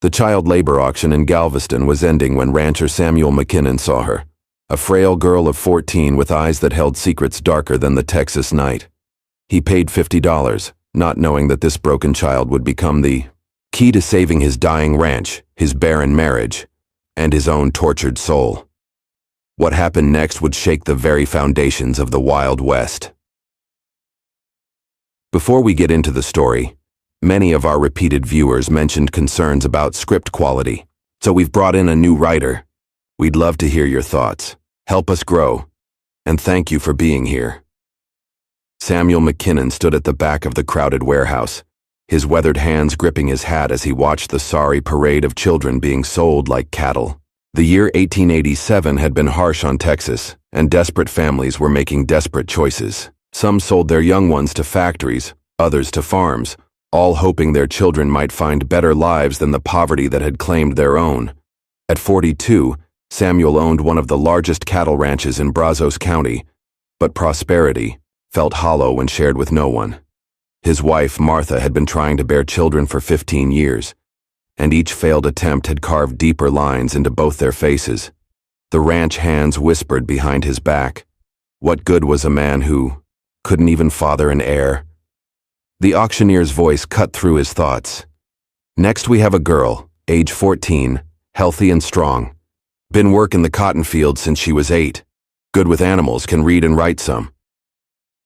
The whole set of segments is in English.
The child labor auction in Galveston was ending when rancher Samuel McKinnon saw her, a frail girl of 14 with eyes that held secrets darker than the Texas night. He paid $50, not knowing that this broken child would become the key to saving his dying ranch, his barren marriage, and his own tortured soul. What happened next would shake the very foundations of the Wild West. Before we get into the story, many of our repeated viewers mentioned concerns about script quality, so we've brought in a new writer. We'd love to hear your thoughts. Help us grow, and thank you for being here. Samuel McKinnon stood at the back of the crowded warehouse, his weathered hands gripping his hat as he watched the sorry parade of children being sold like cattle. The year 1887 had been harsh on Texas, and desperate families were making desperate choices. Some sold their young ones to factories, others to farms, all hoping their children might find better lives than the poverty that had claimed their own. At 42, Samuel owned one of the largest cattle ranches in Brazos County, but prosperity felt hollow when shared with no one. His wife, Martha, had been trying to bear children for 15 years, and each failed attempt had carved deeper lines into both their faces. The ranch hands whispered behind his back, what good was a man who couldn't even father an heir? The auctioneer's voice cut through his thoughts. Next we have a girl, age 14, healthy and strong. Been working the cotton field since she was 8. Good with animals, can read and write some.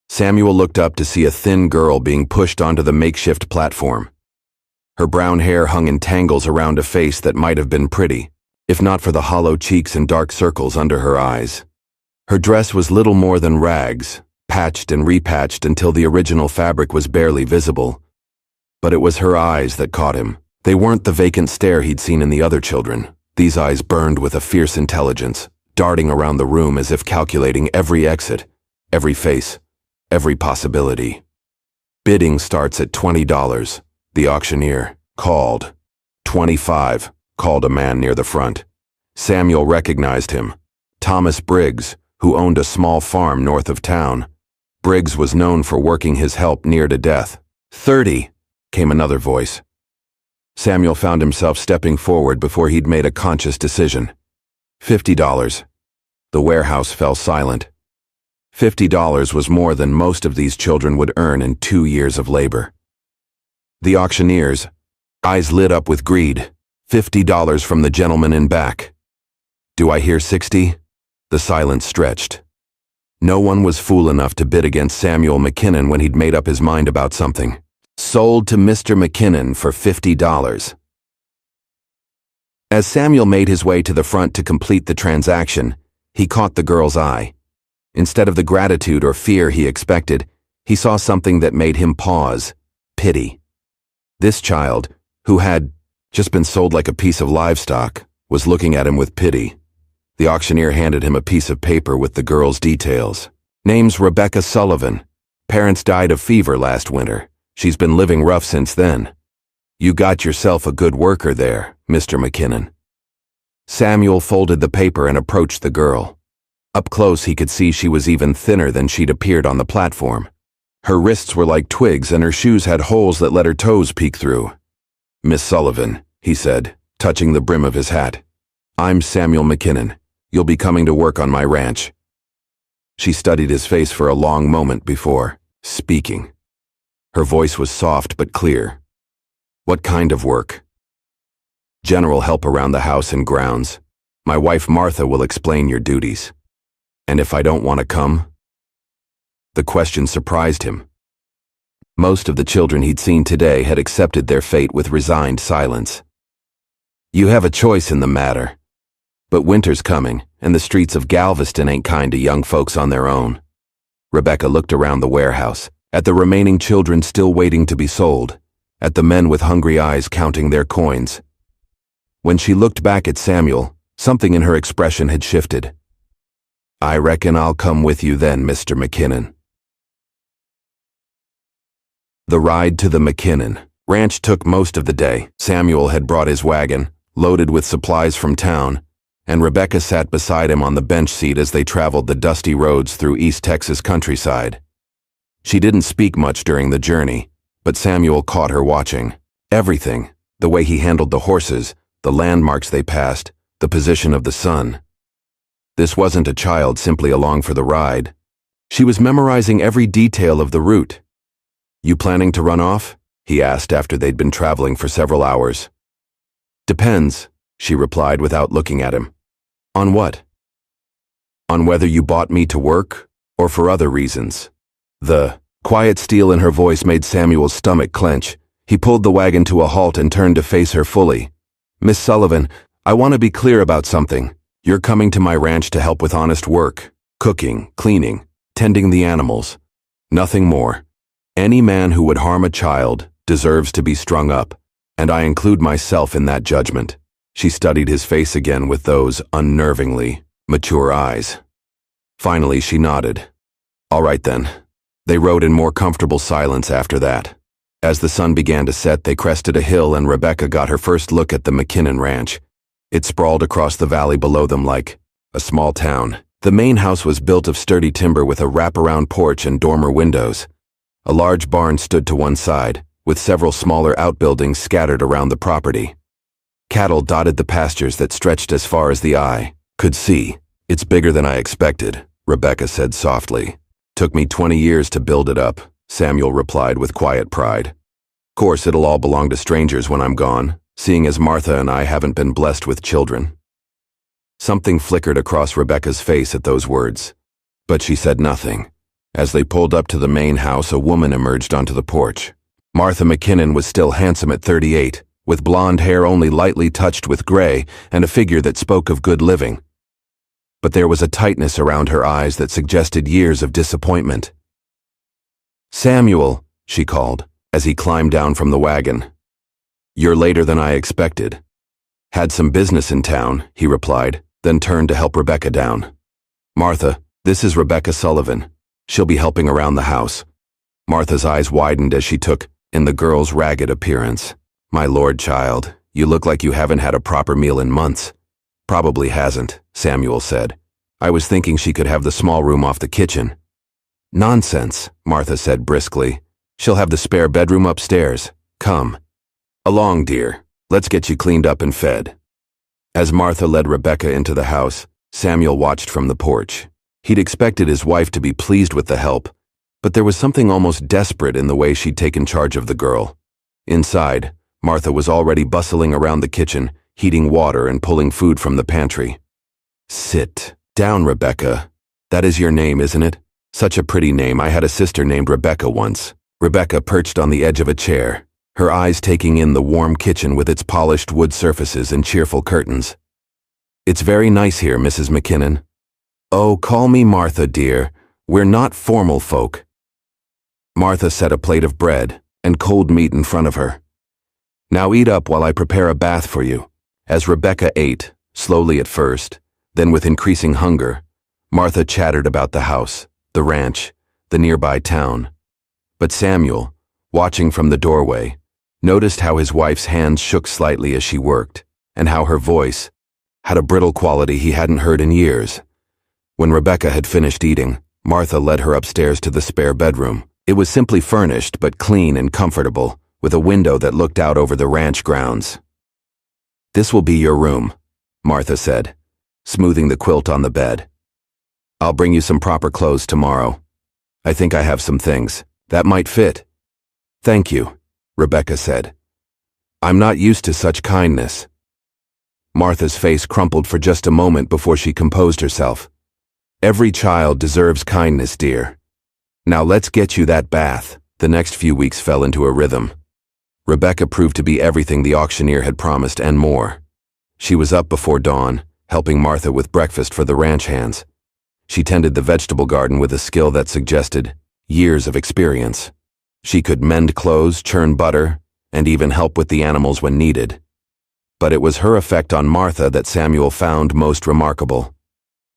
Samuel looked up to see a thin girl being pushed onto the makeshift platform. Her brown hair hung in tangles around a face that might have been pretty, if not for the hollow cheeks and dark circles under her eyes. Her dress was little more than rags, patched and repatched until the original fabric was barely visible. But it was her eyes that caught him. They weren't the vacant stare he'd seen in the other children. These eyes burned with a fierce intelligence, darting around the room as if calculating every exit, every face, every possibility. Bidding starts at $20, the auctioneer called. $25, called a man near the front. Samuel recognized him. Thomas Briggs, who owned a small farm north of town. Briggs was known for working his help near to death. $30, came another voice. Samuel found himself stepping forward before he'd made a conscious decision. $50. The warehouse fell silent. $50 was more than most of these children would earn in 2 years of labor. The auctioneer's eyes lit up with greed. $50 from the gentleman in back. Do I hear 60? The silence stretched. No one was fool enough to bid against Samuel McKinnon when he'd made up his mind about something. Sold to Mr. McKinnon for $50. As Samuel made his way to the front to complete the transaction, he caught the girl's eye. Instead of the gratitude or fear he expected, he saw something that made him pause. Pity. This child, who had just been sold like a piece of livestock, was looking at him with pity. The auctioneer handed him a piece of paper with the girl's details. Name's Rebecca Sullivan. Parents died of fever last winter. She's been living rough since then. You got yourself a good worker there, Mr. McKinnon. Samuel folded the paper and approached the girl. Up close he could see she was even thinner than she'd appeared on the platform. Her wrists were like twigs and her shoes had holes that let her toes peek through. Miss Sullivan, he said, touching the brim of his hat. I'm Samuel McKinnon. You'll be coming to work on my ranch. She studied his face for a long moment before speaking. Her voice was soft but clear. What kind of work? General help around the house and grounds. My wife Martha will explain your duties. And if I don't want to come? The question surprised him. Most of the children he'd seen today had accepted their fate with resigned silence. You have a choice in the matter. But winter's coming, and the streets of Galveston ain't kind to young folks on their own. Rebecca looked around the warehouse, at the remaining children still waiting to be sold, at the men with hungry eyes counting their coins. When she looked back at Samuel, something in her expression had shifted. I reckon I'll come with you then, Mr. McKinnon. The ride to the McKinnon ranch took most of the day. Samuel had brought his wagon, loaded with supplies from town, and Rebecca sat beside him on the bench seat as they traveled the dusty roads through East Texas countryside. She didn't speak much during the journey, but Samuel caught her watching. Everything, The way he handled the horses, the landmarks they passed, the position of the sun. This wasn't a child simply along for the ride. She was memorizing every detail of the route. "You planning to run off?" he asked after they'd been traveling for several hours. "Depends," she replied without looking at him. "On what?" "On whether you bought me to work, or for other reasons." The quiet steel in her voice made Samuel's stomach clench. He pulled the wagon to a halt and turned to face her fully. "Miss Sullivan, I want to be clear about something. You're coming to my ranch to help with honest work, cooking, cleaning, tending the animals. Nothing more. Any man who would harm a child deserves to be strung up, and I include myself in that judgment." She studied his face again with those unnervingly mature eyes. Finally, she nodded. "All right then." They rode in more comfortable silence after that. As the sun began to set, they crested a hill and Rebecca got her first look at the McKinnon Ranch. It sprawled across the valley below them like a small town. The main house was built of sturdy timber with a wraparound porch and dormer windows. A large barn stood to one side, with several smaller outbuildings scattered around the property. Cattle dotted the pastures that stretched as far as the eye could see. "It's bigger than I expected," Rebecca said softly. "Took me 20 years to build it up," Samuel replied with quiet pride. "Course it'll all belong to strangers when I'm gone, seeing as Martha and I haven't been blessed with children." Something flickered across Rebecca's face at those words, but she said nothing. As they pulled up to the main house, a woman emerged onto the porch. Martha McKinnon was still handsome at 38, with blonde hair only lightly touched with gray and a figure that spoke of good living. But there was a tightness around her eyes that suggested years of disappointment. "Samuel," she called, as he climbed down from the wagon. "You're later than I expected." "Had some business in town," he replied, then turned to help Rebecca down. "Martha, this is Rebecca Sullivan. She'll be helping around the house." Martha's eyes widened as she took in the girl's ragged appearance. "My lord, child, you look like you haven't had a proper meal in months." "Probably hasn't," Samuel said. "I was thinking she could have the small room off the kitchen." "Nonsense," Martha said briskly. "She'll have the spare bedroom upstairs. Come. Along, dear. Let's get you cleaned up and fed." As Martha led Rebecca into the house, Samuel watched from the porch. He'd expected his wife to be pleased with the help, but there was something almost desperate in the way she'd taken charge of the girl. Inside, Martha was already bustling around the kitchen, heating water and pulling food from the pantry. "Sit down, Rebecca. That is your name, isn't it? Such a pretty name. I had a sister named Rebecca once." Rebecca perched on the edge of a chair, her eyes taking in the warm kitchen with its polished wood surfaces and cheerful curtains. "It's very nice here, Mrs. McKinnon." "Oh, call me Martha, dear. We're not formal folk." Martha set a plate of bread and cold meat in front of her. "Now eat up while I prepare a bath for you." As Rebecca ate, slowly at first, then with increasing hunger, Martha chattered about the house, the ranch, the nearby town. But Samuel, watching from the doorway, noticed how his wife's hands shook slightly as she worked, and how her voice had a brittle quality he hadn't heard in years. When Rebecca had finished eating, Martha led her upstairs to the spare bedroom. It was simply furnished but clean and comfortable, with a window that looked out over the ranch grounds. "This will be your room," Martha said, smoothing the quilt on the bed. "I'll bring you some proper clothes tomorrow. I think I have some things that might fit." "Thank you," Rebecca said. "I'm not used to such kindness." Martha's face crumpled for just a moment before she composed herself. "Every child deserves kindness, dear. Now let's get you that bath." The next few weeks fell into a rhythm. Rebecca proved to be everything the auctioneer had promised and more. She was up before dawn, helping Martha with breakfast for the ranch hands. She tended the vegetable garden with a skill that suggested years of experience. She could mend clothes, churn butter, and even help with the animals when needed. But it was her effect on Martha that Samuel found most remarkable.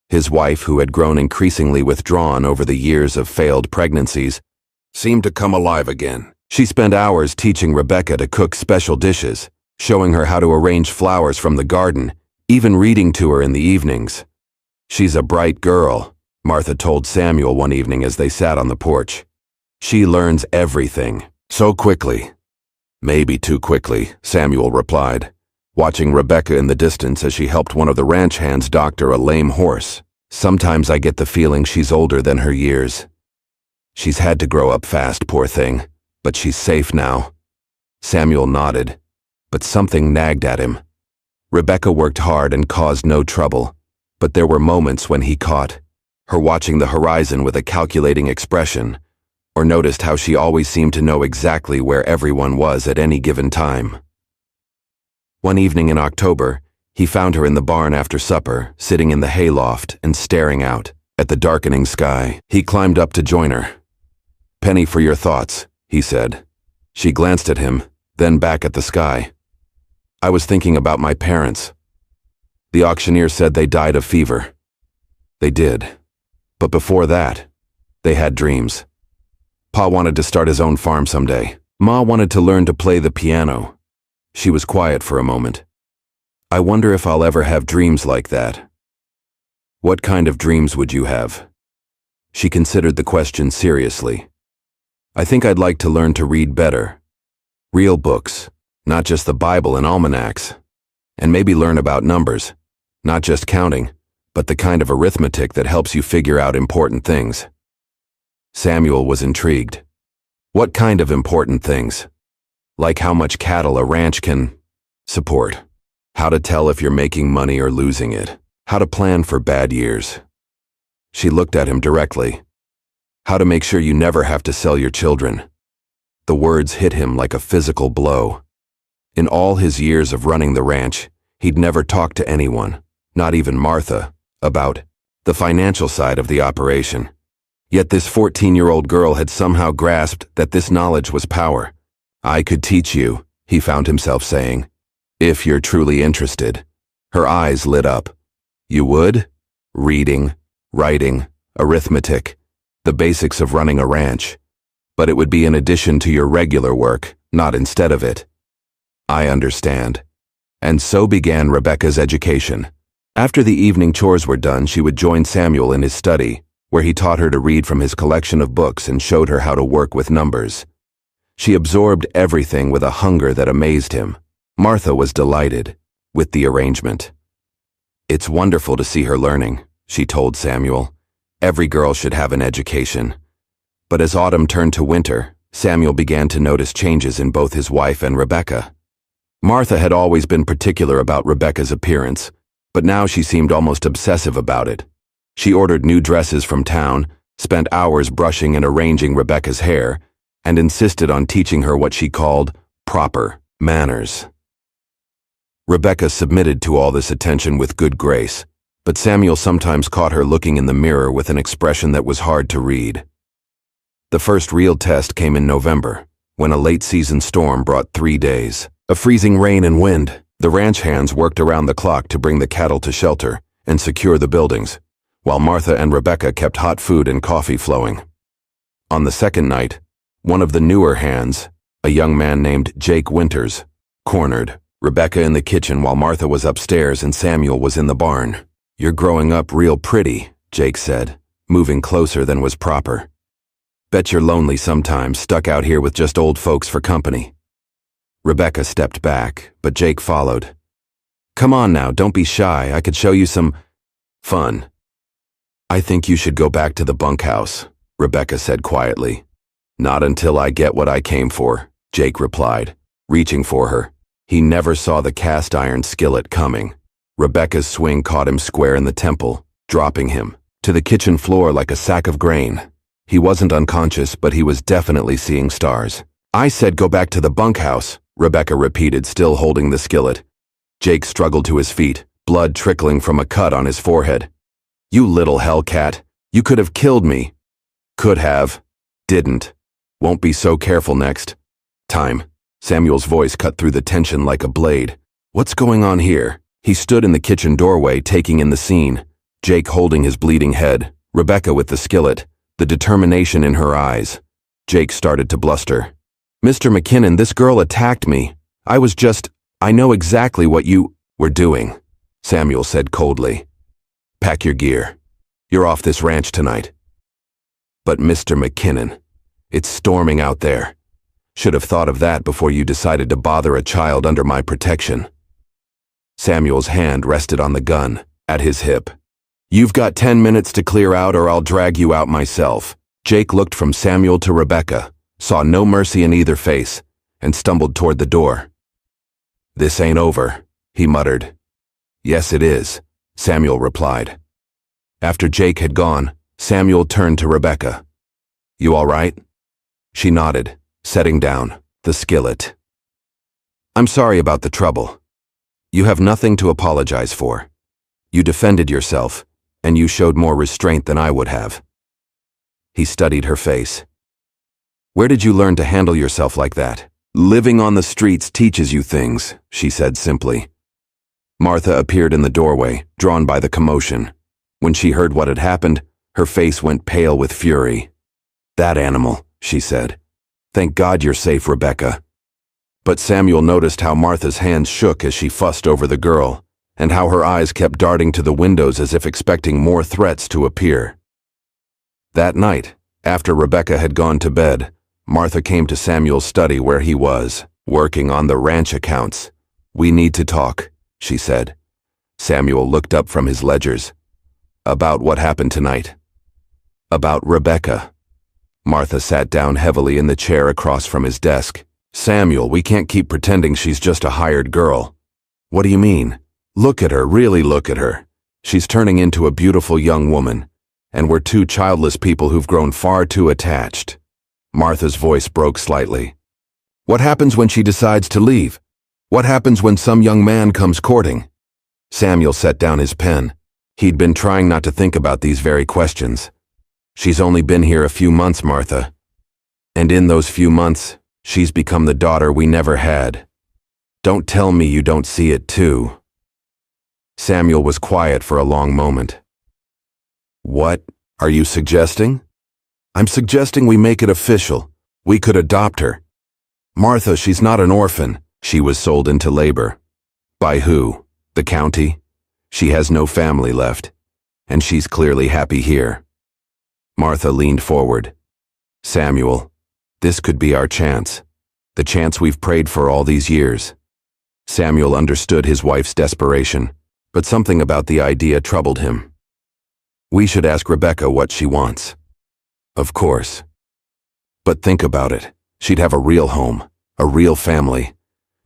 His wife, who had grown increasingly withdrawn over the years of failed pregnancies, seemed to come alive again. She spent hours teaching Rebecca to cook special dishes, showing her how to arrange flowers from the garden, even reading to her in the evenings. "She's a bright girl," Martha told Samuel one evening as they sat on the porch. "She learns everything so quickly." Maybe too quickly, Samuel replied, watching Rebecca in the distance as she helped one of the ranch hands doctor a lame horse. Sometimes I get the feeling she's older than her years. She's had to grow up fast, poor thing, but she's safe now. Samuel nodded, but something nagged at him. Rebecca worked hard and caused no trouble, but there were moments when he caught her watching the horizon with a calculating expression, or noticed how she always seemed to know exactly where everyone was at any given time. One evening in October, he found her in the barn after supper, sitting in the hayloft and staring out at the darkening sky. He climbed up to join her. "Penny for your thoughts," he said. She glanced at him, then back at the sky. "I was thinking about my parents. The auctioneer said they died of fever. They did. But before that, they had dreams. Pa wanted to start his own farm someday. Ma wanted to learn to play the piano." She was quiet for a moment. "I wonder if I'll ever have dreams like that." "What kind of dreams would you have?" She considered the question seriously. "I think I'd like to learn to read better. Real books, not just the Bible and almanacs. And maybe learn about numbers, not just counting, but the kind of arithmetic that helps you figure out important things." Samuel was intrigued. "What kind of important things? Like how much cattle a ranch can support, how to tell if you're making money or losing it, how to plan for bad years." She looked at him directly. "How to make sure you never have to sell your children." The words hit him like a physical blow. In all his years of running the ranch, he'd never talked to anyone, not even Martha, about the financial side of the operation. Yet this 14-year-old girl had somehow grasped that this knowledge was power. "I could teach you," he found himself saying, "if you're truly interested." Her eyes lit up. "You would? Reading, writing, arithmetic, the basics of running a ranch. But it would be in addition to your regular work, not instead of it." "I understand." And so began Rebecca's education. After the evening chores were done, she would join Samuel in his study, where he taught her to read from his collection of books and showed her how to work with numbers. She absorbed everything with a hunger that amazed him. Martha was delighted with the arrangement. "It's wonderful to see her learning," she told Samuel. "Every girl should have an education." But as autumn turned to winter, Samuel began to notice changes in both his wife and Rebecca. Martha had always been particular about Rebecca's appearance, but now she seemed almost obsessive about it. She ordered new dresses from town, spent hours brushing and arranging Rebecca's hair, and insisted on teaching her what she called proper manners. Rebecca submitted to all this attention with good grace, but Samuel sometimes caught her looking in the mirror with an expression that was hard to read. The first real test came in November, when a late-season storm brought 3 days of freezing rain and wind. The ranch hands worked around the clock to bring the cattle to shelter and secure the buildings, while Martha and Rebecca kept hot food and coffee flowing. On the second night, one of the newer hands, a young man named Jake Winters, cornered Rebecca in the kitchen while Martha was upstairs and Samuel was in the barn. "You're growing up real pretty," Jake said, moving closer than was proper. "Bet you're lonely sometimes, stuck out here with just old folks for company." Rebecca stepped back, but Jake followed. "Come on now, don't be shy. I could show you some fun." "I think you should go back to the bunkhouse," Rebecca said quietly. "Not until I get what I came for," Jake replied, reaching for her. He never saw the cast iron skillet coming. Rebecca's swing caught him square in the temple, dropping him to the kitchen floor like a sack of grain. He wasn't unconscious, but he was definitely seeing stars. "I said go back to the bunkhouse," Rebecca repeated, still holding the skillet. Jake struggled to his feet, blood trickling from a cut on his forehead. "You little hellcat, you could have killed me." "Could have. Didn't. Won't be so careful next time." Samuel's voice cut through the tension like a blade. "What's going on here?" He stood in the kitchen doorway, taking in the scene, Jake holding his bleeding head, Rebecca with the skillet, the determination in her eyes. Jake started to bluster. "Mr. McKinnon, this girl attacked me. I know exactly what you were doing," Samuel said coldly. "Pack your gear. You're off this ranch tonight." "But Mr. McKinnon, it's storming out there." Should have thought of that before you decided to bother a child under my protection. Samuel's hand rested on the gun, at his hip. You've got 10 minutes to clear out or I'll drag you out myself. Jake looked from Samuel to Rebecca, saw no mercy in either face, and stumbled toward the door. This ain't over, he muttered. Yes, it is, Samuel replied. After Jake had gone, Samuel turned to Rebecca. You all right? She nodded, setting down the skillet. I'm sorry about the trouble. You have nothing to apologize for. You defended yourself, and you showed more restraint than I would have. He studied her face. Where did you learn to handle yourself like that? Living on the streets teaches you things, she said simply. Martha appeared in the doorway, drawn by the commotion. When she heard what had happened, her face went pale with fury. That animal, she said. Thank God you're safe, Rebecca. But Samuel noticed how Martha's hands shook as she fussed over the girl, and how her eyes kept darting to the windows as if expecting more threats to appear. That night, after Rebecca had gone to bed, Martha came to Samuel's study where he was, working on the ranch accounts. We need to talk, she said. Samuel looked up from his ledgers. About what happened tonight? About Rebecca. Martha sat down heavily in the chair across from his desk. Samuel, we can't keep pretending she's just a hired girl. What do you mean? Look at her, really look at her. She's turning into a beautiful young woman, and we're two childless people who've grown far too attached. Martha's voice broke slightly. What happens when she decides to leave? What happens when some young man comes courting? Samuel set down his pen. He'd been trying not to think about these very questions. She's only been here a few months, Martha. And in those few months, she's become the daughter we never had. Don't tell me you don't see it too. Samuel was quiet for a long moment. What are you suggesting? I'm suggesting we make it official. We could adopt her. Martha, she's not an orphan. She was sold into labor. By who? The county? She has no family left, and she's clearly happy here. Martha leaned forward. Samuel, this could be our chance. The chance we've prayed for all these years. Samuel understood his wife's desperation, but something about the idea troubled him. We should ask Rebecca what she wants. Of course. But think about it. She'd have a real home, a real family.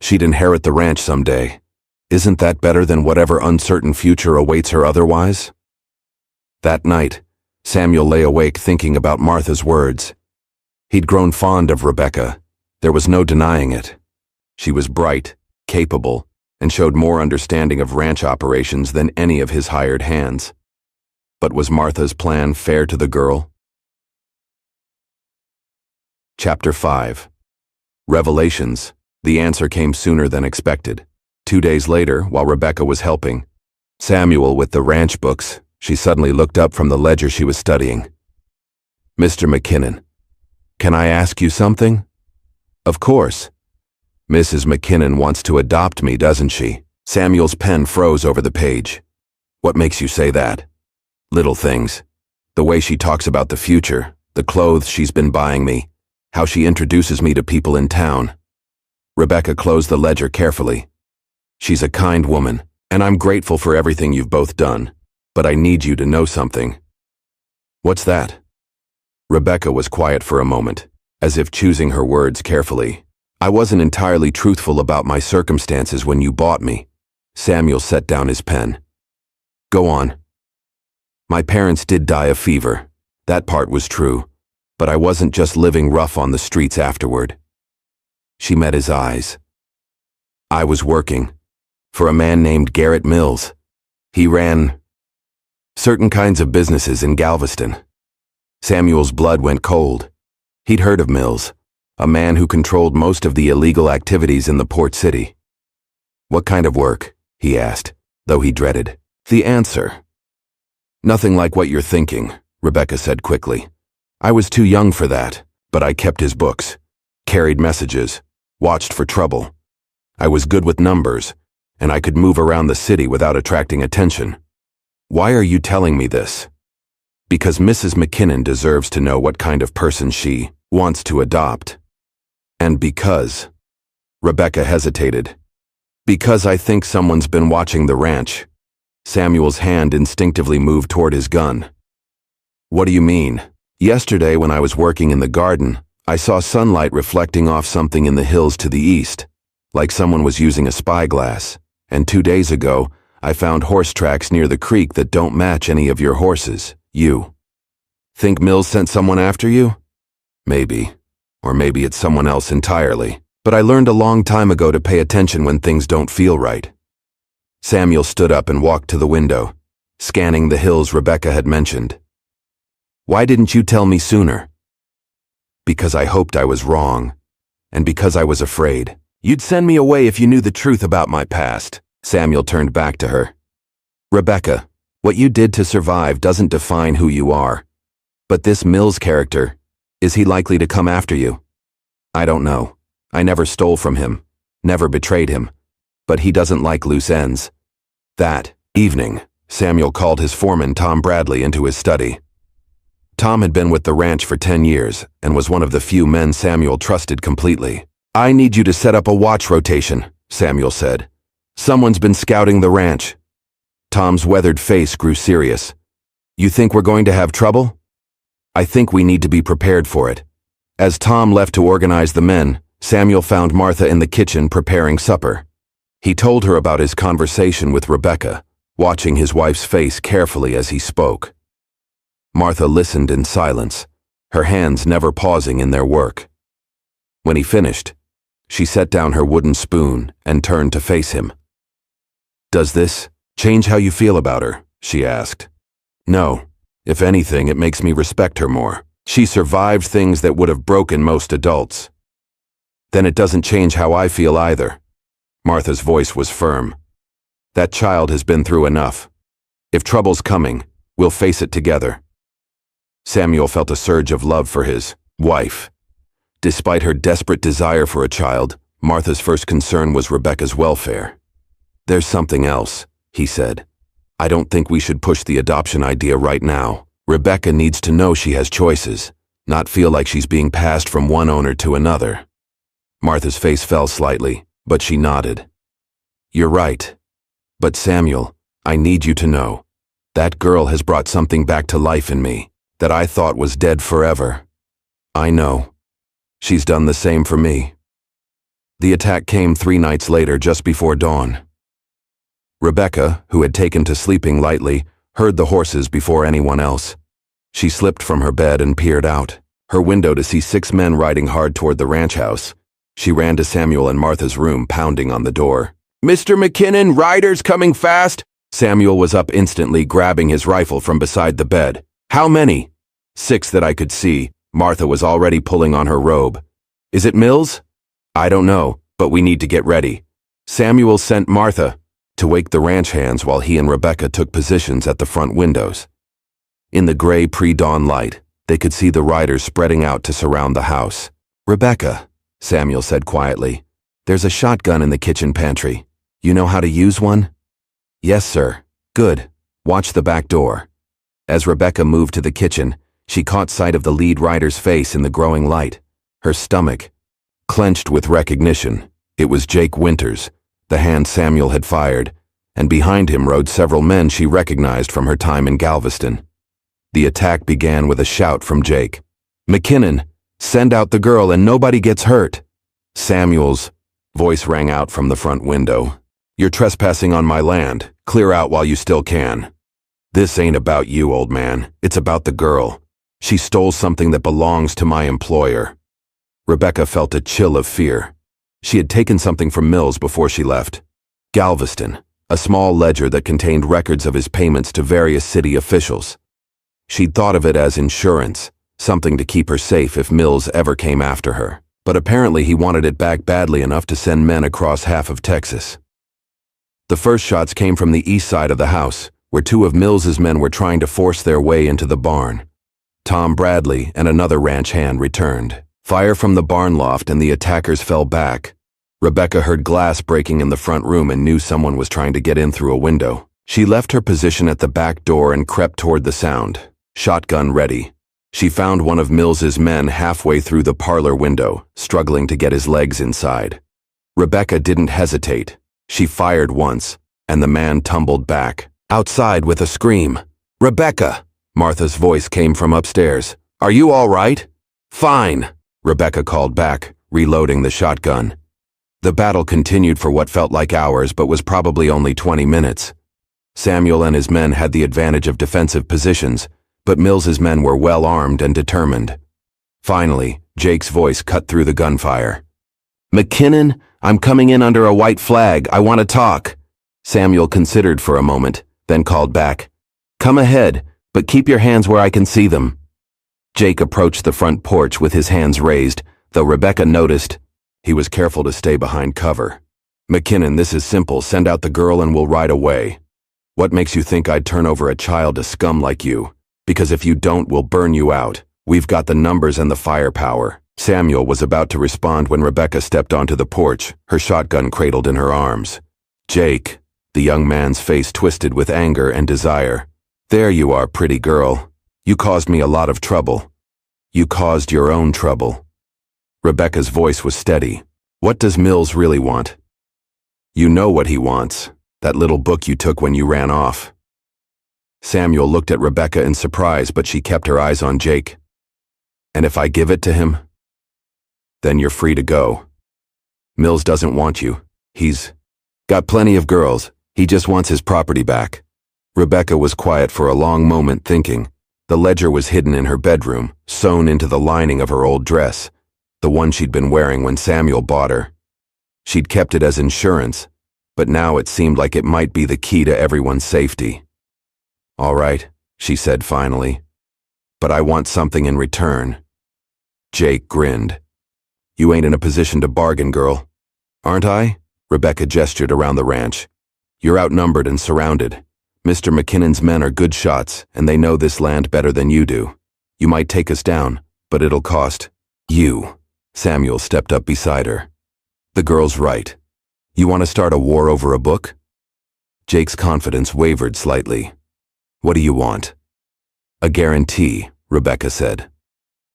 She'd inherit the ranch someday. Isn't that better than whatever uncertain future awaits her otherwise? That night, Samuel lay awake thinking about Martha's words. He'd grown fond of Rebecca. There was no denying it. She was bright, capable, and showed more understanding of ranch operations than any of his hired hands. But was Martha's plan fair to the girl? Chapter 5. Revelations. The answer came sooner than expected. 2 days later, while Rebecca was helping Samuel with the ranch books, she suddenly looked up from the ledger she was studying. Mr. McKinnon, can I ask you something? Of course. Mrs. McKinnon wants to adopt me, doesn't she? Samuel's pen froze over the page. What makes you say that? Little things. The way she talks about the future, the clothes she's been buying me, how she introduces me to people in town. Rebecca closed the ledger carefully. She's a kind woman, and I'm grateful for everything you've both done, but I need you to know something. What's that? Rebecca was quiet for a moment, as if choosing her words carefully. I wasn't entirely truthful about my circumstances when you bought me. Samuel set down his pen. Go on. My parents did die of fever. That part was true, but I wasn't just living rough on the streets afterward. She met his eyes. I was working for a man named Garrett Mills. He ran certain kinds of businesses in Galveston. Samuel's blood went cold. He'd heard of Mills, a man who controlled most of the illegal activities in the port city. What kind of work? He asked, though he dreaded the answer. Nothing like what you're thinking, Rebecca said quickly. I was too young for that, but I kept his books, carried messages, watched for trouble. I was good with numbers, and I could move around the city without attracting attention. Why are you telling me this? Because Mrs. McKinnon deserves to know what kind of person she wants to adopt. And because. Rebecca hesitated. Because I think someone's been watching the ranch. Samuel's hand instinctively moved toward his gun. What do you mean? Yesterday when I was working in the garden, I saw sunlight reflecting off something in the hills to the east, like someone was using a spyglass. And 2 days ago, I found horse tracks near the creek that don't match any of your horses. You. Think Mills sent someone after you? Maybe. Or maybe it's someone else entirely. But I learned a long time ago to pay attention when things don't feel right. Samuel stood up and walked to the window, scanning the hills Rebecca had mentioned. Why didn't you tell me sooner? Because I hoped I was wrong, and because I was afraid. You'd send me away if you knew the truth about my past. Samuel turned back to her. Rebecca, what you did to survive doesn't define who you are. But this Mills character, is he likely to come after you? I don't know. I never stole from him, never betrayed him. But he doesn't like loose ends. That evening, Samuel called his foreman Tom Bradley into his study. Tom had been with the ranch for 10 years and was one of the few men Samuel trusted completely. I need you to set up a watch rotation, Samuel said. Someone's been scouting the ranch. Tom's weathered face grew serious. You think we're going to have trouble? I think we need to be prepared for it. As Tom left to organize the men, Samuel found Martha in the kitchen preparing supper. He told her about his conversation with Rebecca, watching his wife's face carefully as he spoke. Martha listened in silence, her hands never pausing in their work. When he finished, she set down her wooden spoon and turned to face him. Does this change how you feel about her? She asked. No. If anything, it makes me respect her more. She survived things that would have broken most adults. Then it doesn't change how I feel either. Martha's voice was firm. That child has been through enough. If trouble's coming, we'll face it together. Samuel felt a surge of love for his wife. Despite her desperate desire for a child, Martha's first concern was Rebecca's welfare. There's something else, he said. I don't think we should push the adoption idea right now. Rebecca needs to know she has choices, not feel like she's being passed from one owner to another. Martha's face fell slightly, but she nodded. You're right. But Samuel, I need you to know. That girl has brought something back to life in me that I thought was dead forever. I know. She's done the same for me. The attack came 3 nights later, just before dawn. Rebecca, who had taken to sleeping lightly, heard the horses before anyone else. She slipped from her bed and peered out her window to see 6 men riding hard toward the ranch house. She ran to Samuel and Martha's room, pounding on the door. Mr. McKinnon, riders coming fast! Samuel was up instantly, grabbing his rifle from beside the bed. How many? 6 that I could see. Martha was already pulling on her robe. Is it Mills? I don't know, but we need to get ready. Samuel sent Martha to wake the ranch hands while he and Rebecca took positions at the front windows. In the gray pre-dawn light, they could see the riders spreading out to surround the house. Rebecca, Samuel said quietly, there's a shotgun in the kitchen pantry. You know how to use one? Yes, sir. Good. Watch the back door. As Rebecca moved to the kitchen, she caught sight of the lead rider's face in the growing light. Her stomach clenched with recognition. It was Jake Winters, the hand Samuel had fired, and behind him rode several men she recognized from her time in Galveston. The attack began with a shout from Jake. McKinnon, send out the girl and nobody gets hurt. Samuel's voice rang out from the front window. You're trespassing on my land. Clear out while you still can. This ain't about you, old man. It's about the girl. She stole something that belongs to my employer. Rebecca felt a chill of fear. She had taken something from Mills before she left. Galveston, a small ledger that contained records of his payments to various city officials. She'd thought of it as insurance, something to keep her safe if Mills ever came after her. But apparently he wanted it back badly enough to send men across half of Texas. The first shots came from the east side of the house, where 2 of Mills's men were trying to force their way into the barn. Tom Bradley and another ranch hand returned. Fire from the barn loft and the attackers fell back. Rebecca heard glass breaking in the front room and knew someone was trying to get in through a window. She left her position at the back door and crept toward the sound, shotgun ready. She found one of Mills's men halfway through the parlor window, struggling to get his legs inside. Rebecca didn't hesitate. She fired once, and the man tumbled back, outside with a scream. "Rebecca!" Martha's voice came from upstairs. "Are you all right?" "Fine," Rebecca called back, reloading the shotgun. The battle continued for what felt like hours but was probably only 20 minutes. Samuel and his men had the advantage of defensive positions, but Mills's men were well armed and determined. Finally, Jake's voice cut through the gunfire. "McKinnon, I'm coming in under a white flag. I want to talk." Samuel considered for a moment, then called back. "Come ahead, but keep your hands where I can see them." Jake approached the front porch with his hands raised, though Rebecca noticed. He was careful to stay behind cover. "McKinnon, this is simple. Send out the girl and we'll ride away. What makes you think I'd turn over a child to scum like you? Because if you don't, we'll burn you out. We've got the numbers and the firepower." Samuel was about to respond when Rebecca stepped onto the porch, her shotgun cradled in her arms. "Jake," the young man's face twisted with anger and desire. "There you are, pretty girl. You caused me a lot of trouble. You caused your own trouble." Rebecca's voice was steady. "What does Mills really want?" "You know what he wants. That little book you took when you ran off." Samuel looked at Rebecca in surprise, but she kept her eyes on Jake. "And if I give it to him? Then you're free to go. Mills doesn't want you. He's got plenty of girls. He just wants his property back." Rebecca was quiet for a long moment, thinking. The ledger was hidden in her bedroom, sewn into the lining of her old dress, the one she'd been wearing when Samuel bought her. She'd kept it as insurance, but now it seemed like it might be the key to everyone's safety. "All right," she said finally, "but I want something in return." Jake grinned. "You ain't in a position to bargain, girl." "Aren't I?" Rebecca gestured around the ranch. "You're outnumbered and surrounded. Mr. McKinnon's men are good shots, and they know this land better than you do. You might take us down, but it'll cost you." Samuel stepped up beside her. "The girl's right. You want to start a war over a book?" Jake's confidence wavered slightly. "What do you want?" "A guarantee," Rebecca said.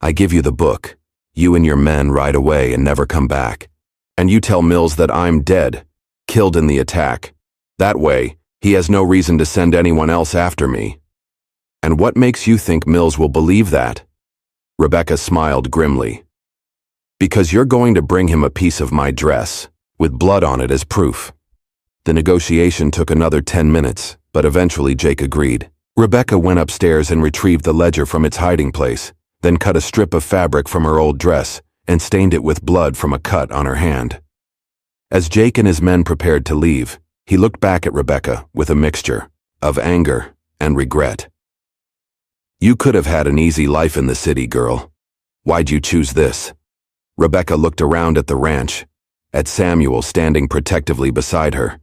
"I give you the book. You and your men ride away and never come back. And you tell Mills that I'm dead, killed in the attack. That way, he has no reason to send anyone else after me." "And what makes you think Mills will believe that?" Rebecca smiled grimly. "Because you're going to bring him a piece of my dress, with blood on it as proof." The negotiation took another 10 minutes, but eventually Jake agreed. Rebecca went upstairs and retrieved the ledger from its hiding place, then cut a strip of fabric from her old dress and stained it with blood from a cut on her hand. As Jake and his men prepared to leave, he looked back at Rebecca with a mixture of anger and regret. "You could have had an easy life in the city, girl. Why'd you choose this?" Rebecca looked around at the ranch, at Samuel standing protectively beside her,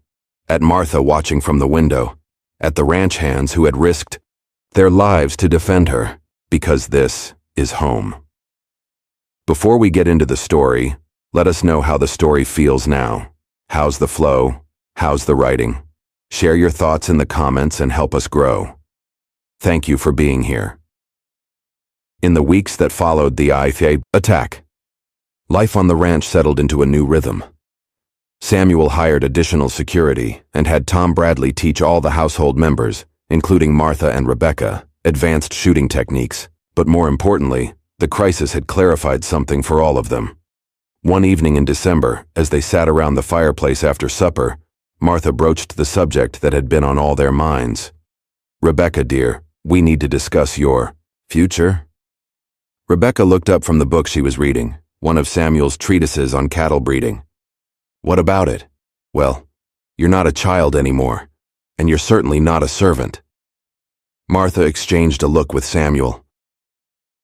at Martha watching from the window, at the ranch hands who had risked their lives to defend her, because this is home. Before we get into the story, let us know how the story feels now. How's the flow? How's the writing? Share your thoughts in the comments and help us grow. Thank you for being here. In the weeks that followed the Infertile attack, life on the ranch settled into a new rhythm. Samuel hired additional security and had Tom Bradley teach all the household members, including Martha and Rebecca, advanced shooting techniques. But more importantly, the crisis had clarified something for all of them. One evening in December, as they sat around the fireplace after supper, Martha broached the subject that had been on all their minds. "Rebecca, dear, we need to discuss your future." Rebecca looked up from the book she was reading, one of Samuel's treatises on cattle breeding. "What about it?" "Well, you're not a child anymore, and you're certainly not a servant." Martha exchanged a look with Samuel.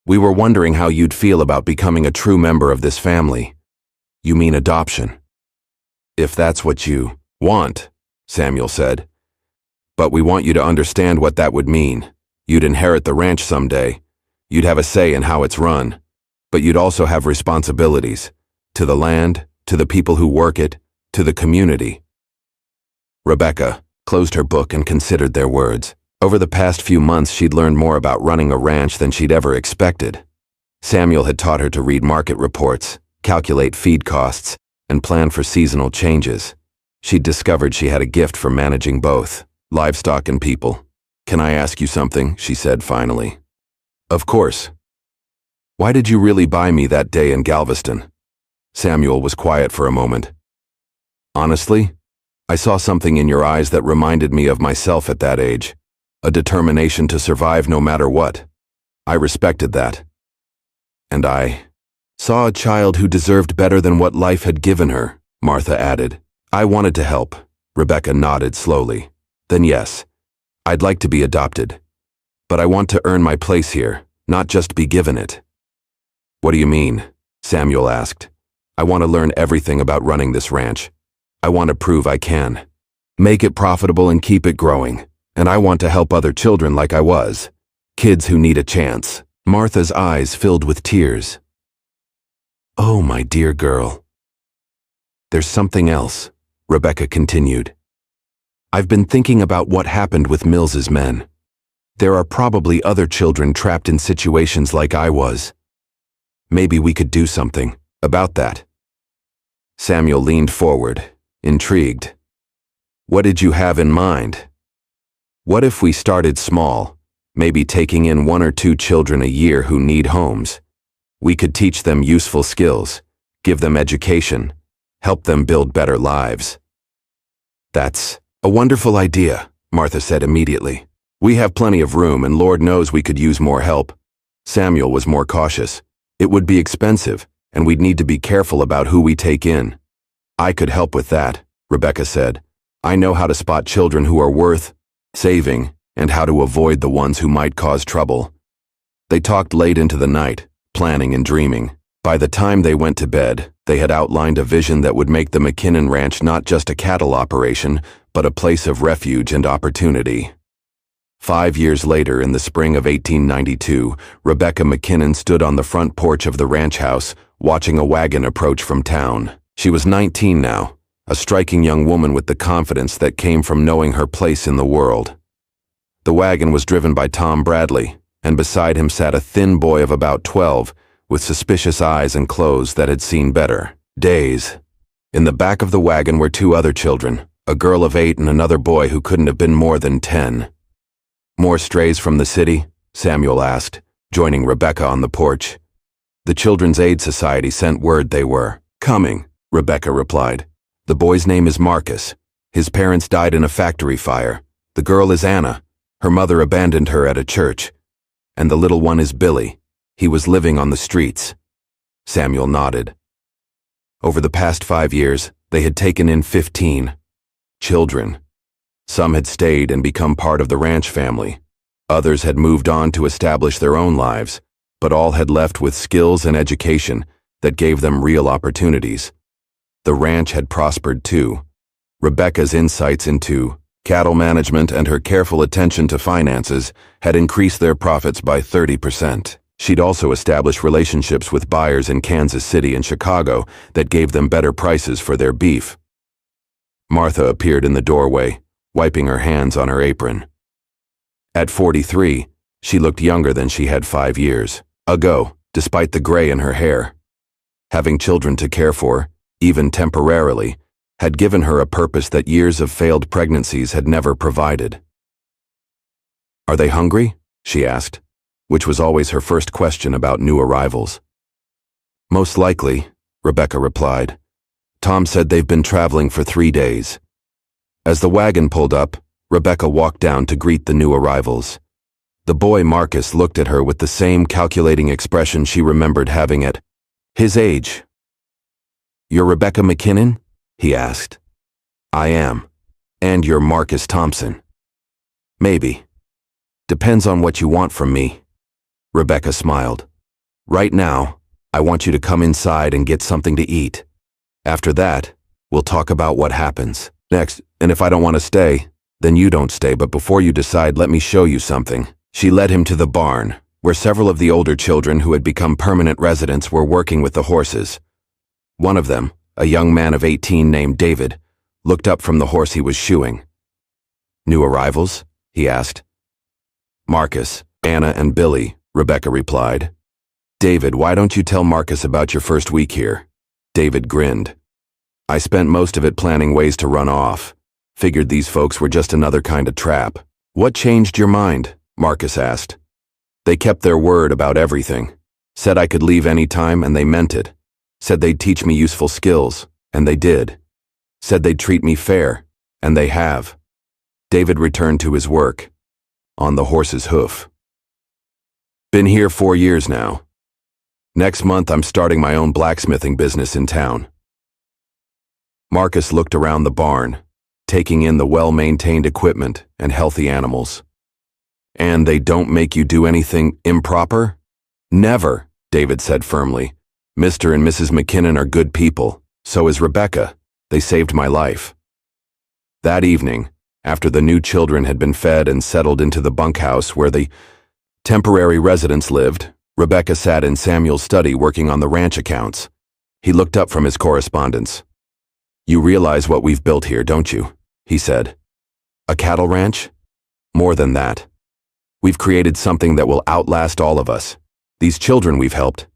"We were wondering how you'd feel about becoming a true member of this family." "You mean adoption?" "If that's what you want," Samuel said. "But we want you to understand what that would mean. You'd inherit the ranch someday. You'd have a say in how it's run. But you'd also have responsibilities. To the land, to the people who work it, to the community." Rebecca closed her book and considered their words. Over the past few months, she'd learned more about running a ranch than she'd ever expected. Samuel had taught her to read market reports, calculate feed costs, and plan for seasonal changes. She'd discovered she had a gift for managing both livestock and people. "Can I ask you something?" she said finally. "Of course." "Why did you really buy me that day in Galveston?" Samuel was quiet for a moment. "Honestly, I saw something in your eyes that reminded me of myself at that age. A determination to survive no matter what. I respected that. And I saw a child who deserved better than what life had given her," Martha added. "I wanted to help." Rebecca nodded slowly. "Then yes, I'd like to be adopted. But I want to earn my place here, not just be given it." "What do you mean?" Samuel asked. "I want to learn everything about running this ranch. I want to prove I can. Make it profitable and keep it growing. And I want to help other children like I was. Kids who need a chance." Martha's eyes filled with tears. "Oh, my dear girl." "There's something else," Rebecca continued. "I've been thinking about what happened with Mills's men. There are probably other children trapped in situations like I was. Maybe we could do something about that." Samuel leaned forward, intrigued. "What did you have in mind?" "What if we started small, maybe taking in 1 or 2 children a year who need homes? We could teach them useful skills, give them education, help them build better lives." "That's a wonderful idea," Martha said immediately. "We have plenty of room and Lord knows we could use more help." Samuel was more cautious. "It would be expensive, and we'd need to be careful about who we take in." "I could help with that," Rebecca said. "I know how to spot children who are worth saving and how to avoid the ones who might cause trouble." They talked late into the night, planning and dreaming. By the time they went to bed, they had outlined a vision that would make the McKinnon Ranch not just a cattle operation, but a place of refuge and opportunity. 5 years later, in the spring of 1892, Rebecca McKinnon stood on the front porch of the ranch house, watching a wagon approach from town. She was 19 now, a striking young woman with the confidence that came from knowing her place in the world. The wagon was driven by Tom Bradley, and beside him sat a thin boy of about 12, with suspicious eyes and clothes that had seen better days. In the back of the wagon were 2 other children, a girl of 8 and another boy who couldn't have been more than 10. "More strays from the city?" Samuel asked, joining Rebecca on the porch. "The Children's Aid Society sent word they were coming," Rebecca replied. "The boy's name is Marcus. His parents died in a factory fire. The girl is Anna. Her mother abandoned her at a church. And the little one is Billy. He was living on the streets." Samuel nodded. Over the past 5 years, they had taken in 15 children. Some had stayed and become part of the ranch family. Others had moved on to establish their own lives, but all had left with skills and education that gave them real opportunities. The ranch had prospered too. Rebecca's insights into cattle management and her careful attention to finances had increased their profits by 30%. She'd also established relationships with buyers in Kansas City and Chicago that gave them better prices for their beef. Martha appeared in the doorway, wiping her hands on her apron. At 43, she looked younger than she had 5 years ago, despite the gray in her hair. Having children to care for, even temporarily, had given her a purpose that years of failed pregnancies had never provided. "Are they hungry?" she asked, which was always her first question about new arrivals. "Most likely," Rebecca replied. "Tom said they've been traveling for 3 days." As the wagon pulled up, Rebecca walked down to greet the new arrivals. The boy Marcus looked at her with the same calculating expression she remembered having at his age. "You're Rebecca McKinnon?" he asked. "I am. And you're Marcus Thompson." "Maybe. Depends on what you want from me." Rebecca smiled. "Right now, I want you to come inside and get something to eat. After that, we'll talk about what happens next, and if I don't want to stay, then you don't stay, but before you decide, let me show you something." She led him to the barn, where several of the older children who had become permanent residents were working with the horses. One of them, a young man of 18 named David, looked up from the horse he was shoeing. "New arrivals?" he asked. Marcus, Anna, and Billy, Rebecca replied. David, why don't you tell Marcus about your first week here? David grinned. I spent most of it planning ways to run off. Figured these folks were just another kind of trap. What changed your mind? Marcus asked. They kept their word about everything. Said I could leave any time, and they meant it. Said they'd teach me useful skills, and they did. Said they'd treat me fair, and they have. David returned to his work. On the horse's hoof. Been here 4 years now. Next month I'm starting my own blacksmithing business in town. Marcus looked around the barn, taking in the well-maintained equipment and healthy animals. And they don't make you do anything improper? Never, David said firmly. Mr. and Mrs. McKinnon are good people. So is Rebecca. They saved my life. That evening, after the new children had been fed and settled into the bunkhouse where the temporary residents lived, Rebecca sat in Samuel's study working on the ranch accounts. He looked up from his correspondence. You realize what we've built here, don't you? He said. A cattle ranch? More than that. We've created something that will outlast all of us. These children we've helped,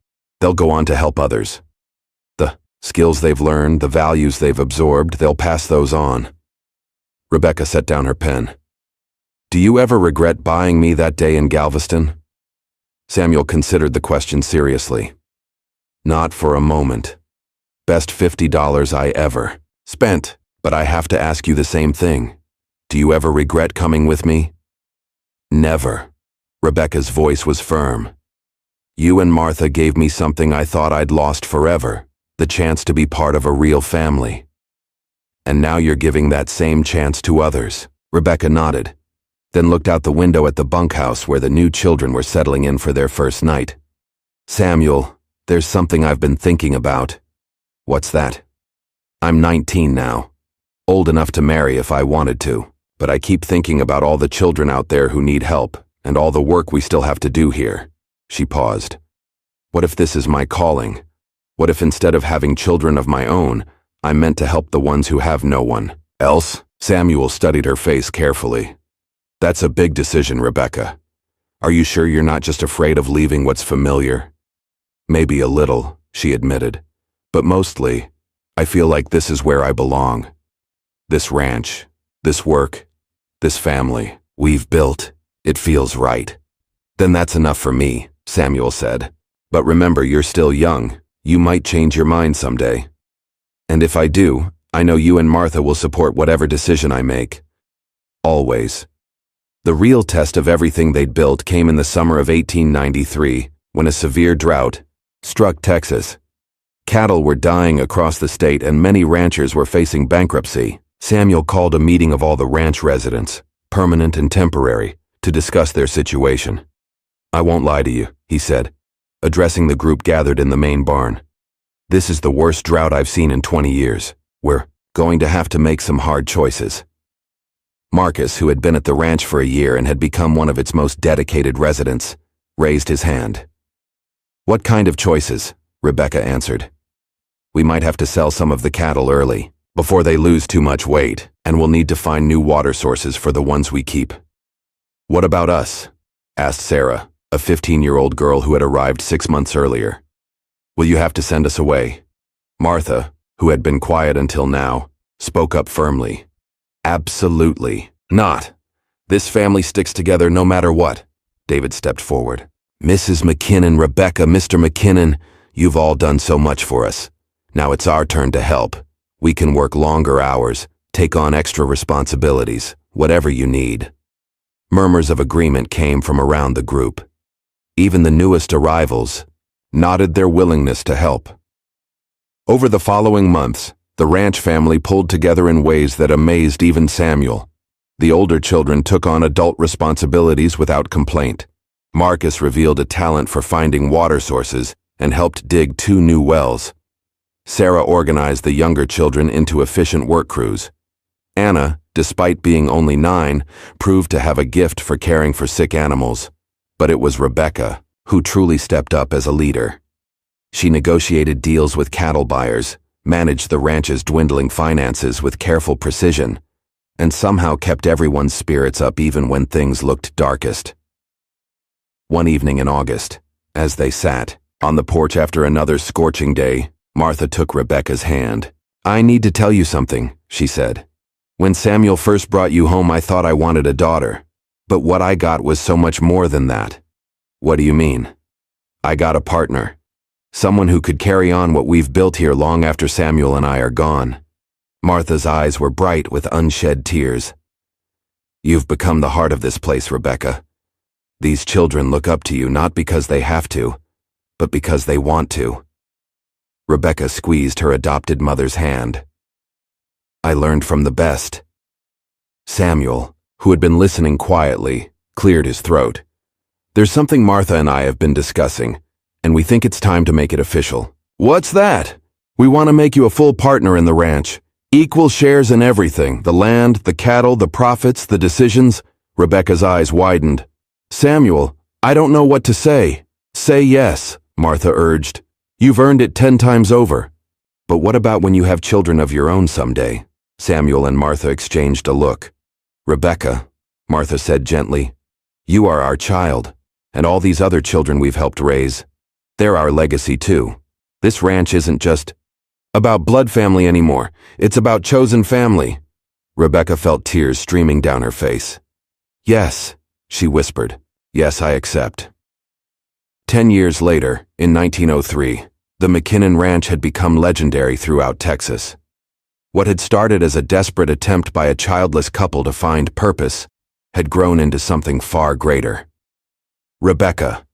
they'll go on to help others. The skills they've learned, the values they've absorbed, they'll pass those on. Rebecca set down her pen. Do you ever regret buying me that day in Galveston? Samuel considered the question seriously. Not for a moment. Best $50 I ever spent, but I have to ask you the same thing. Do you ever regret coming with me? Never. Rebecca's voice was firm. You and Martha gave me something I thought I'd lost forever, the chance to be part of a real family. And now you're giving that same chance to others. Rebecca nodded, then looked out the window at the bunkhouse where the new children were settling in for their first night. Samuel, there's something I've been thinking about. What's that? I'm 19 now, old enough to marry if I wanted to, but I keep thinking about all the children out there who need help and all the work we still have to do here. She paused. What if this is my calling? What if instead of having children of my own, I'm meant to help the ones who have no one else? Samuel studied her face carefully. That's a big decision, Rebecca. Are you sure you're not just afraid of leaving what's familiar? Maybe a little, she admitted. But mostly, I feel like this is where I belong. This ranch, this work, this family we've built, it feels right. Then that's enough for me, Samuel said. But remember, you're still young. You might change your mind someday. And if I do, I know you and Martha will support whatever decision I make. Always. The real test of everything they'd built came in the summer of 1893, when a severe drought struck Texas. Cattle were dying across the state and many ranchers were facing bankruptcy. Samuel called a meeting of all the ranch residents, permanent and temporary, to discuss their situation. I won't lie to you, he said, addressing the group gathered in the main barn. This is the worst drought I've seen in 20 years. We're going to have to make some hard choices. Marcus, who had been at the ranch for a year and had become one of its most dedicated residents, raised his hand. What kind of choices? Rebecca answered. We might have to sell some of the cattle early, before they lose too much weight, and we'll need to find new water sources for the ones we keep. What about us? Asked Sarah, a 15-year-old girl who had arrived 6 months earlier. Will you have to send us away? Martha, who had been quiet until now, spoke up firmly. Absolutely not. This family sticks together no matter what. David stepped forward. Mrs. McKinnon, Rebecca, Mr. McKinnon, you've all done so much for us. Now it's our turn to help. We can work longer hours, take on extra responsibilities, whatever you need. Murmurs of agreement came from around the group. Even the newest arrivals nodded their willingness to help. Over the following months, the ranch family pulled together in ways that amazed even Samuel. The older children took on adult responsibilities without complaint. Marcus revealed a talent for finding water sources and helped dig 2 new wells. Sarah organized the younger children into efficient work crews. Anna, despite being only 9, proved to have a gift for caring for sick animals. But it was Rebecca who truly stepped up as a leader. She negotiated deals with cattle buyers, managed the ranch's dwindling finances with careful precision, and somehow kept everyone's spirits up even when things looked darkest. One evening in August, as they sat on the porch after another scorching day, Martha took Rebecca's hand. "I need to tell you something," she said. "When Samuel first brought you home, I thought I wanted a daughter. But what I got was so much more than that." "What do you mean?" "I got a partner. Someone who could carry on what we've built here long after Samuel and I are gone." Martha's eyes were bright with unshed tears. "You've become the heart of this place, Rebecca. These children look up to you not because they have to, but because they want to." Rebecca squeezed her adopted mother's hand. "I learned from the best." Samuel, who had been listening quietly, cleared his throat. "There's something Martha and I have been discussing, and we think it's time to make it official." "What's that?" "We want to make you a full partner in the ranch. Equal shares in everything, the land, the cattle, the profits, the decisions." Rebecca's eyes widened. "Samuel, I don't know what to say." "Say yes," Martha urged. "You've earned it 10 times over." "But what about when you have children of your own someday?" Samuel and Martha exchanged a look. "Rebecca," Martha said gently, "you are our child, and all these other children we've helped raise. They're our legacy too. This ranch isn't just about blood family anymore. It's about chosen family." Rebecca felt tears streaming down her face. "Yes," she whispered. "Yes, I accept." 10 years later, in 1903, the McKinnon Ranch had become legendary throughout Texas. What had started as a desperate attempt by a childless couple to find purpose had grown into something far greater. Rebecca,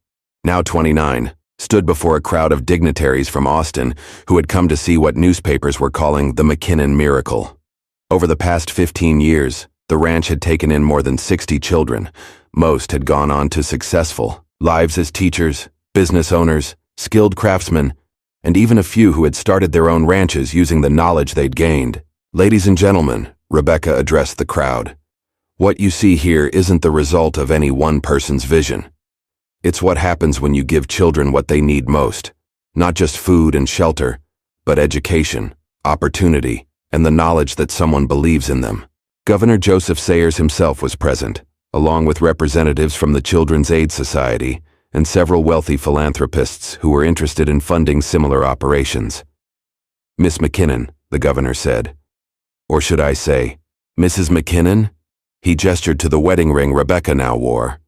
now 29, stood before a crowd of dignitaries from Austin who had come to see what newspapers were calling the McKinnon miracle. Over the past 15 years, the ranch had taken in more than 60 children. Most had gone on to successful lives as teachers, business owners, skilled craftsmen, and even a few who had started their own ranches using the knowledge they'd gained. "Ladies and gentlemen," Rebecca addressed the crowd, "what you see here isn't the result of any one person's vision. It's what happens when you give children what they need most, not just food and shelter, but education, opportunity, and the knowledge that someone believes in them." Governor Joseph Sayers himself was present, along with representatives from the Children's Aid Society and several wealthy philanthropists who were interested in funding similar operations. "Miss McKinnon," the governor said. "Or should I say, Mrs. McKinnon?" He gestured to the wedding ring Rebecca now wore.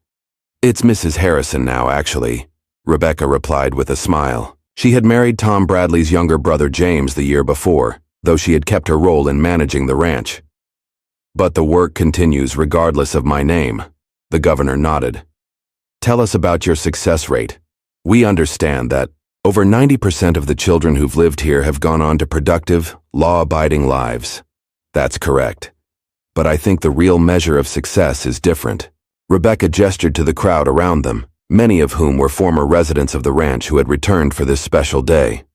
"It's Mrs. Harrison now, actually," Rebecca replied with a smile. She had married Tom Bradley's younger brother James the year before, though she had kept her role in managing the ranch. "But the work continues regardless of my name," the governor nodded. "Tell us about your success rate. We understand that over 90% of the children who've lived here have gone on to productive, law-abiding lives." "That's correct. But I think the real measure of success is different." Rebecca gestured to the crowd around them, many of whom were former residents of the ranch who had returned for this special day.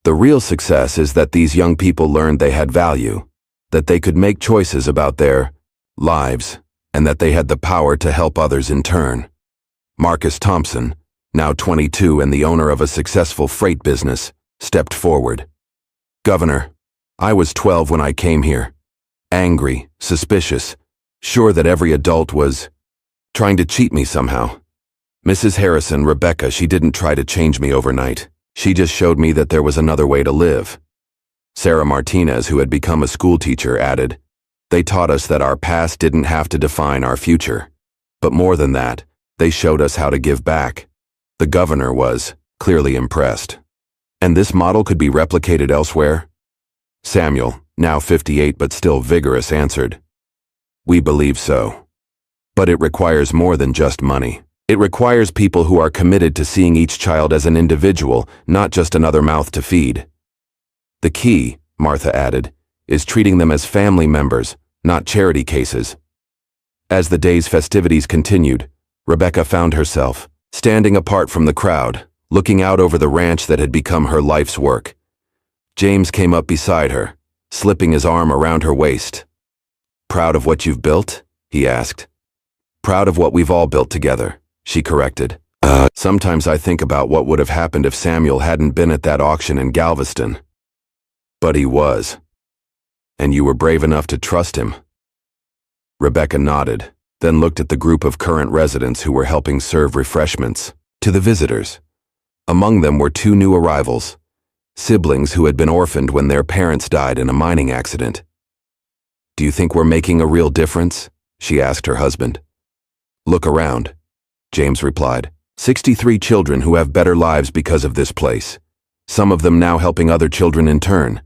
"The real success is that these young people learned they had value, that they could make choices about their lives, and that they had the power to help others in turn." Marcus Thompson, now 22 and the owner of a successful freight business, stepped forward. "Governor, I was 12 when I came here. Angry, suspicious, sure that every adult was trying to cheat me somehow. Mrs. Harrison, Rebecca, she didn't try to change me overnight. She just showed me that there was another way to live." Sarah Martinez, who had become a schoolteacher, added, "They taught us that our past didn't have to define our future. But more than that, they showed us how to give back." The governor was clearly impressed. "And this model could be replicated elsewhere?" Samuel, now 58 but still vigorous, answered, "We believe so. But it requires more than just money. It requires people who are committed to seeing each child as an individual, not just another mouth to feed. The key," Martha added, "is treating them as family members, not charity cases." As the day's festivities continued, Rebecca found herself standing apart from the crowd, looking out over the ranch that had become her life's work. James came up beside her, slipping his arm around her waist. "Proud of what you've built?" he asked. "Proud of what we've all built together," she corrected. Sometimes I think about what would have happened if Samuel hadn't been at that auction in Galveston." "But he was. And you were brave enough to trust him." Rebecca nodded. then looked at the group of current residents who were helping serve refreshments to the visitors. Among them were two new arrivals, siblings who had been orphaned when their parents died in a mining accident. "Do you think we're making a real difference?" she asked her husband. "Look around," James replied. 63 children who have better lives because of this place. Some of them now helping other children in turn.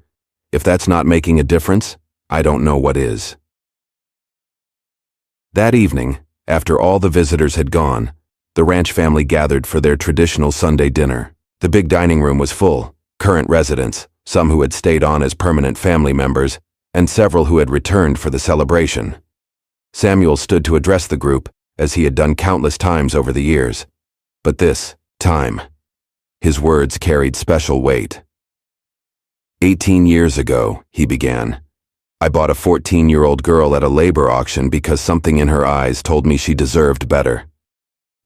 If that's not making a difference, I don't know what is. That evening, after all the visitors had gone, the ranch family gathered for their traditional Sunday dinner. The big dining room was full, current residents, some who had stayed on as permanent family members, and several who had returned for the celebration. Samuel stood to address the group, as he had done countless times over the years. But this time, his words carried special weight. 18 years ago, he began, I bought a 14-year-old girl at a labor auction because something in her eyes told me she deserved better.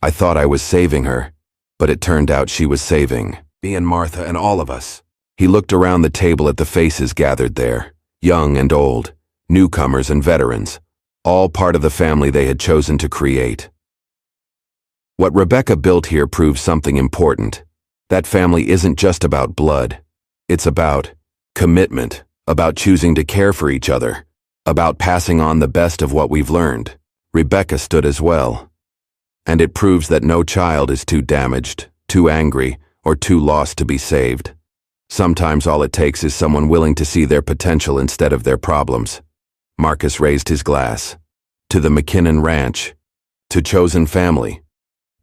I thought I was saving her, but it turned out she was saving me and Martha and all of us. He looked around the table at the faces gathered there, young and old, newcomers and veterans, all part of the family they had chosen to create. What Rebecca built here proves something important. That family isn't just about blood. It's about commitment, about choosing to care for each other, about passing on the best of what we've learned. Rebecca stood as well. And it proves that no child is too damaged, too angry, or too lost to be saved. Sometimes all it takes is someone willing to see their potential instead of their problems. Marcus raised his glass. To the McKinnon Ranch, to chosen family,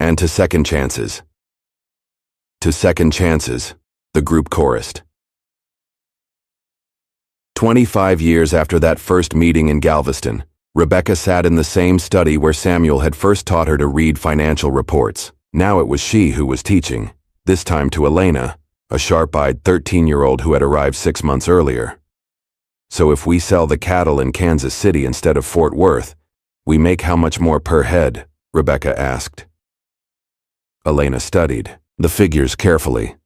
and to second chances. To second chances, the group chorused. 25 years after that first meeting in Galveston, Rebecca sat in the same study where Samuel had first taught her to read financial reports. Now it was she who was teaching, this time to Elena, a sharp-eyed 13-year-old who had arrived 6 months earlier. So if we sell the cattle in Kansas City instead of Fort Worth, we make how much more per head? Rebecca asked. Elena studied the figures carefully.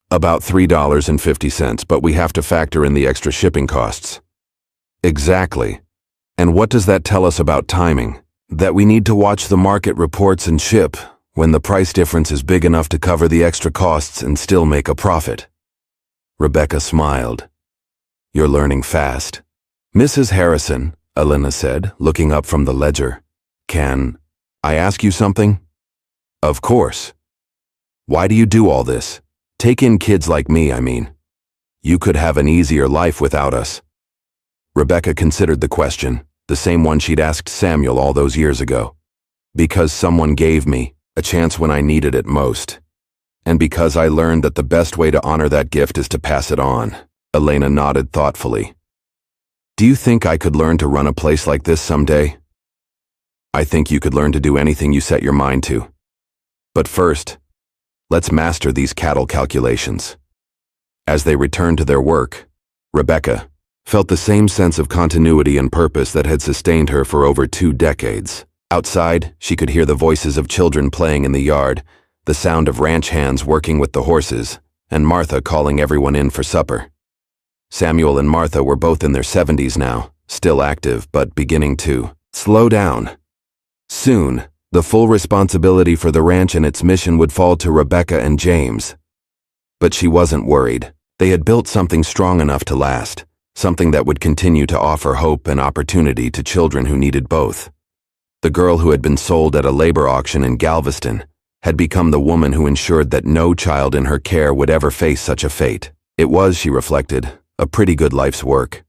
About $3.50, but we have to factor in the extra shipping costs. Exactly. And what does that tell us about timing? That we need to watch the market reports and ship when the price difference is big enough to cover the extra costs and still make a profit. Rebecca smiled. You're learning fast. Mrs. Harrison, Elena said, looking up from the ledger. Can I ask you something? Of course. Why do you do all this? Take in kids like me, I mean. You could have an easier life without us. Rebecca considered the question, the same one she'd asked Samuel all those years ago. Because someone gave me a chance when I needed it most. And because I learned that the best way to honor that gift is to pass it on. Elena nodded thoughtfully. Do you think I could learn to run a place like this someday? I think you could learn to do anything you set your mind to. But first, let's master these cattle calculations. As they returned to their work, Rebecca felt the same sense of continuity and purpose that had sustained her for over 2 decades. Outside, she could hear the voices of children playing in the yard, the sound of ranch hands working with the horses, and Martha calling everyone in for supper. Samuel and Martha were both in their 70s now, still active but beginning to slow down. Soon, the full responsibility for the ranch and its mission would fall to Rebecca and James. But she wasn't worried. They had built something strong enough to last, something that would continue to offer hope and opportunity to children who needed both. The girl who had been sold at a labor auction in Galveston had become the woman who ensured that no child in her care would ever face such a fate. It was, she reflected, a pretty good life's work.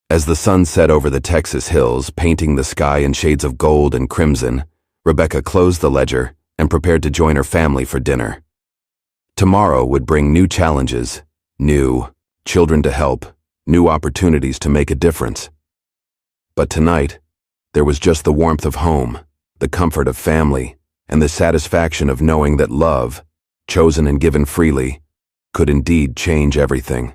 As the sun set over the Texas hills, painting the sky in shades of gold and crimson, Rebecca closed the ledger and prepared to join her family for dinner. Tomorrow would bring new challenges, new children to help, new opportunities to make a difference. But tonight, there was just the warmth of home, the comfort of family, and the satisfaction of knowing that love, chosen and given freely, could indeed change everything.